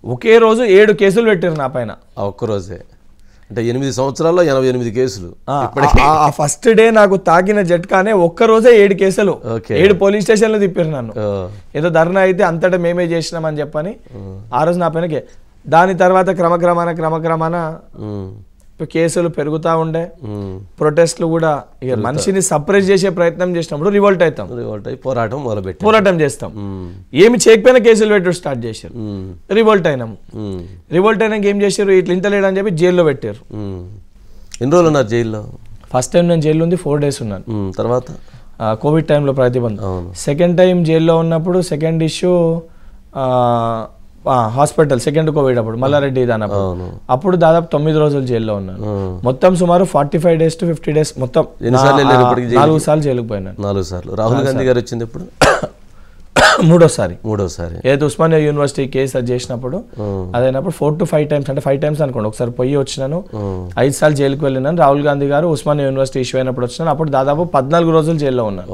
ఒకే రోజు 7 కేసులు పెట్టారు నా పైన. ఒక్కరోజే అంటే 8 సంవత్సరాల్లో 88 కేసులు. ఫస్ట్ డే నాకు తాకిన జట్కానే ఒక్కరోజే 7 కేసులు, 7 పోలీస్ స్టేషన్లు తిప్పారు నన్ను. ఏదో ధర్నా అయితే అంతటా మేమే చేసినామని చెప్పని ఆ రోజు నా పైన. దాని తర్వాత క్రమక్రమాన కేసులు పెరుగుతూ ఉండే, ప్రొటెస్ట్లు కూడా. ఇక మనిషిని సప్రెస్ చేసే ప్రయత్నం చేసినప్పుడు రివోల్ట్ అవుతాం, పోరాటం చేస్తాం. ఏమి చేయకపోయినా కేసులు పెట్టు స్టార్ట్ చేశారు. రివోల్ట్ అయినాం. రివోల్ట్ అయినాక ఏం చేశారు, ఇట్లా ఇంటలేడని చెప్పి జైల్లో పెట్టారు. ఎన్ని రోజులు ఉన్నారు జైల్లో? ఫస్ట్ టైం నేను జైల్లో ఉంది 4 days ఉన్నాను. తర్వాత కోవిడ్ టైంలో ప్రతిబంధం. సెకండ్ టైం జైల్లో ఉన్నప్పుడు second issue hospital, second Covid అప్పుడు మల్లారెడ్డి దానప్పుడు. అప్పుడు దాదాపు 9 రోజులు జైల్లో ఉన్నాను. మొత్తం సుమారు 45 days to 50 days మొత్తం 4 సార్లు జైలుకు పోయినాను. 4 సార్లు. రాహుల్ గాంధీ గారు వచ్చింది ఇప్పుడు మూడోసారి. ఏదో ఉస్మానియా యూనివర్సిటీ కేసు అది చేసినప్పుడు అదైనప్పుడు 4 to 5 times, అంటే 5 times అనుకోండి. ఒకసారి పోయి వచ్చినాను, 5 సార్లు జైలుకు వెళ్ళినాను. రాహుల్ గాంధీ గారు ఉస్మానియా యూనివర్సిటీ ఇష్యూ అయినప్పుడు వచ్చినాను. అప్పుడు దాదాపు 14 రోజులు జైల్లో ఉన్నాను.